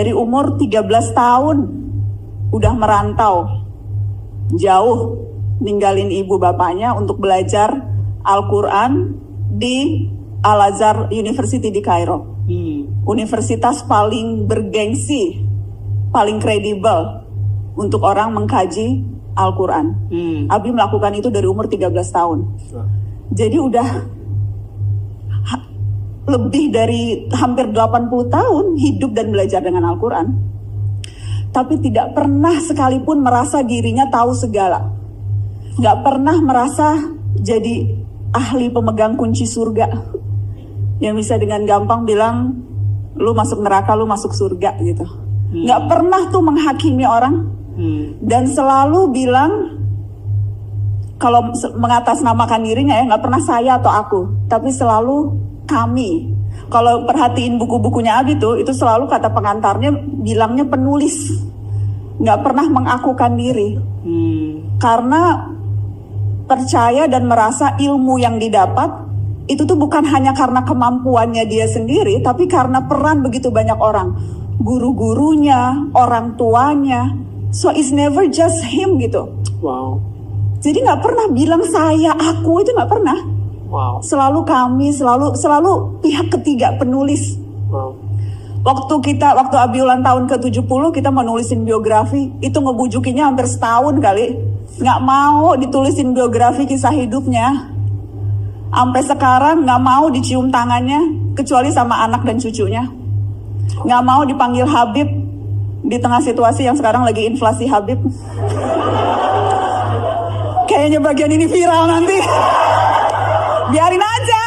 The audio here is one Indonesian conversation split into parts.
Dari umur 13 tahun udah merantau jauh, ninggalin ibu bapaknya untuk belajar Al-Quran di Al-Azhar University di Kairo. Universitas paling bergengsi, paling kredibel untuk orang mengkaji Al-Quran. Abi melakukan itu dari umur 13 tahun. Jadi udah lebih dari hampir 80 tahun hidup dan belajar dengan Al-Quran. Tapi tidak pernah sekalipun merasa dirinya tahu segala. Gak pernah merasa jadi ahli pemegang kunci surga. Yang bisa dengan gampang bilang, lu masuk neraka, lu masuk surga gitu. Gak pernah tuh menghakimi orang. Dan selalu bilang, kalau mengatasnamakan dirinya ya, gak pernah saya atau aku. Tapi selalu kami. Kalau perhatiin buku-bukunya Abi tuh, itu selalu kata pengantarnya bilangnya penulis, nggak pernah mengakukan diri, karena percaya dan merasa ilmu yang didapat itu tuh bukan hanya karena kemampuannya dia sendiri, tapi karena peran begitu banyak orang, guru-gurunya, orang tuanya. So it's never just him gitu. Wow. Jadi nggak pernah bilang saya, aku, itu nggak pernah. Wow. Selalu kami, selalu pihak ketiga penulis. Wow. Waktu Abi ulang tahun ke-70, kita mau nulisin biografi, itu ngebujukinya hampir setahun kali. Nggak mau ditulisin biografi kisah hidupnya. Sampai sekarang nggak mau dicium tangannya, kecuali sama anak dan cucunya. Nggak mau dipanggil Habib, di tengah situasi yang sekarang lagi inflasi Habib. Kayaknya bagian ini viral nanti. Biarin aja.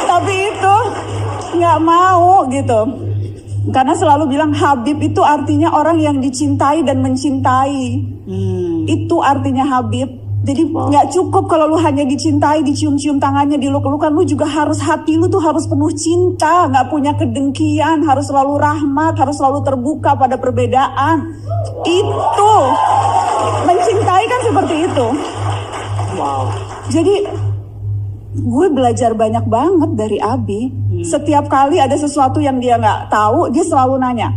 Tapi itu nggak mau gitu. Karena selalu bilang Habib itu artinya orang yang dicintai dan mencintai. Itu artinya Habib. Jadi nggak cukup kalau lu hanya dicintai, dicium-cium tangannya, diluk-lukan. Lu juga harus, hati lu tuh harus penuh cinta, nggak punya kedengkian, harus selalu rahmat, harus selalu terbuka pada perbedaan. Itu mencintai kan seperti itu. Wow. Jadi gue belajar banyak banget dari Abi. Setiap kali ada sesuatu yang dia nggak tahu, dia selalu nanya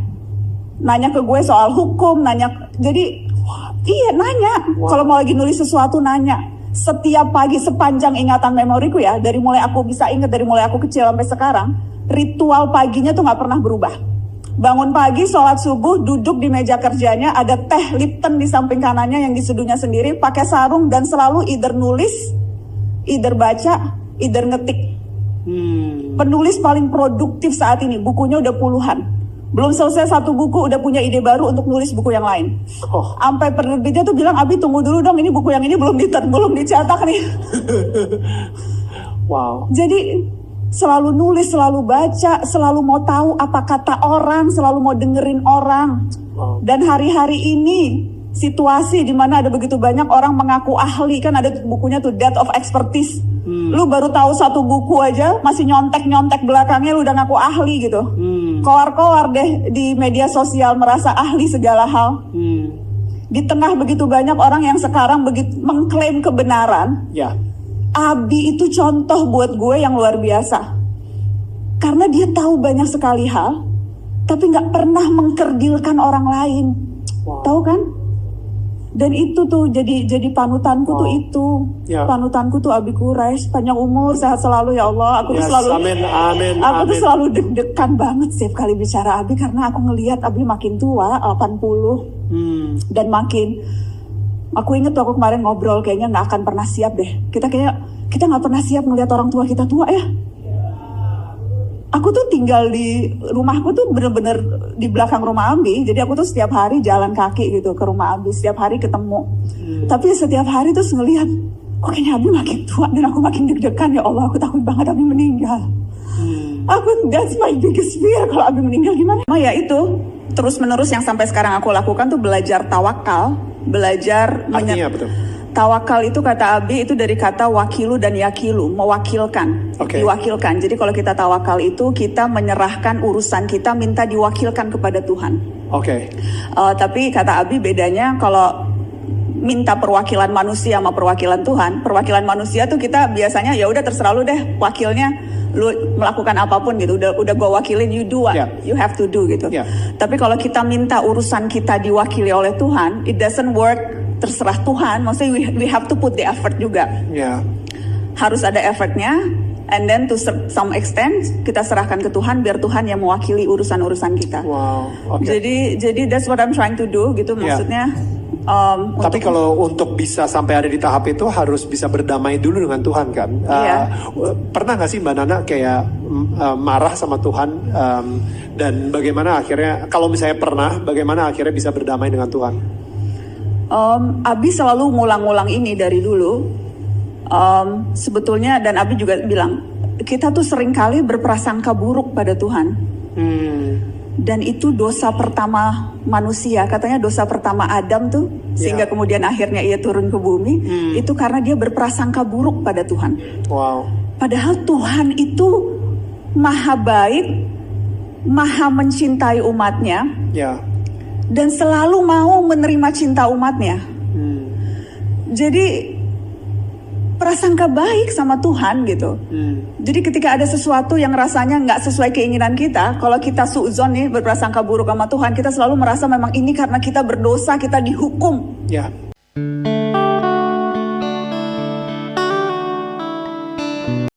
ke gue soal hukum, jadi iya nanya. Kalau mau lagi nulis sesuatu nanya. Setiap pagi sepanjang ingatan memoriku ya, dari mulai aku bisa ingat, dari mulai aku kecil sampai sekarang, ritual paginya tuh nggak pernah berubah. Bangun pagi, sholat subuh, duduk di meja kerjanya, ada teh Lipton di samping kanannya yang diseduhnya sendiri, pakai sarung, dan selalu either nulis, either baca, either ngetik. Penulis paling produktif saat ini, bukunya udah puluhan. Belum selesai satu buku, udah punya ide baru untuk nulis buku yang lain. Sampai penerbitnya tuh bilang, Abi tunggu dulu dong, ini buku yang ini belum dicetak nih. Wow. Jadi selalu nulis, selalu baca, selalu mau tahu apa kata orang, selalu mau dengerin orang. Dan hari-hari ini situasi di mana ada begitu banyak orang mengaku ahli, kan ada bukunya tuh Death of Expertise. Lu baru tahu satu buku aja masih nyontek belakangnya lu udah ngaku ahli gitu. Keluar deh di media sosial merasa ahli segala hal. Di tengah begitu banyak orang yang sekarang begitu mengklaim kebenaran. Abi itu contoh buat gue yang luar biasa. Karena dia tahu banyak sekali hal, tapi gak pernah mengkerdilkan orang lain. Tahu kan? Dan itu tuh jadi panutanku tuh itu. Panutanku tuh Abi Quraisy, panjang umur, sehat selalu ya Allah. Aku tuh selalu aku tuh selalu deg-degan banget setiap kali bicara Abi, karena aku ngelihat Abi makin tua, 80. Dan makin, aku inget tuh aku kemarin ngobrol, kayaknya nggak akan pernah siap deh. Kita nggak pernah siap ngelihat orang tua kita tua ya. Aku tuh tinggal di rumahku tuh bener-bener di belakang rumah Abi. Jadi aku tuh setiap hari jalan kaki gitu ke rumah Abi, setiap hari ketemu. Tapi setiap hari terus ngelihat, kok kayaknya Abi makin tua dan aku makin deg-degan ya Allah. Aku takut banget Abi meninggal. That's my biggest fear kalau Abi meninggal gimana? Ya itu terus-menerus yang sampai sekarang aku lakukan tuh belajar tawakal, belajar artinya betul. Tawakal itu kata Abi itu dari kata wakilu dan yakilu, mewakilkan, diwakilkan. Jadi kalau kita tawakal itu kita menyerahkan urusan kita, minta diwakilkan kepada Tuhan. Tapi kata Abi bedanya kalau minta perwakilan manusia sama perwakilan Tuhan. Perwakilan manusia tuh kita biasanya ya udah terserah lu deh wakilnya, lu melakukan apapun gitu. Udah gua wakilin, you do what you have to do gitu. Tapi kalau kita minta urusan kita diwakili oleh Tuhan, it doesn't work. Terserah Tuhan. Maksudnya we have to put the effort juga. Harus ada effortnya. And then to some extent kita serahkan ke Tuhan biar Tuhan yang mewakili urusan-urusan kita. Jadi that's what I'm trying to do gitu maksudnya. Tapi kalau untuk bisa sampai ada di tahap itu harus bisa berdamai dulu dengan Tuhan kan. Pernah nggak sih Mbak Nana kayak marah sama Tuhan dan bagaimana akhirnya kalau misalnya pernah, bagaimana akhirnya bisa berdamai dengan Tuhan? Abi selalu ngulang-ngulang ini dari dulu. Sebetulnya dan Abi juga bilang kita tuh seringkali berprasangka buruk pada Tuhan. Dan itu dosa pertama manusia, katanya dosa pertama Adam tuh sehingga kemudian akhirnya ia turun ke bumi itu karena dia berprasangka buruk pada Tuhan. Padahal Tuhan itu maha baik, maha mencintai umatnya dan selalu mau menerima cinta umatnya. Jadi prasangka baik sama Tuhan gitu. Jadi ketika ada sesuatu yang rasanya nggak sesuai keinginan kita, kalau kita suudzon nih berprasangka buruk sama Tuhan, kita selalu merasa memang ini karena kita berdosa, kita dihukum.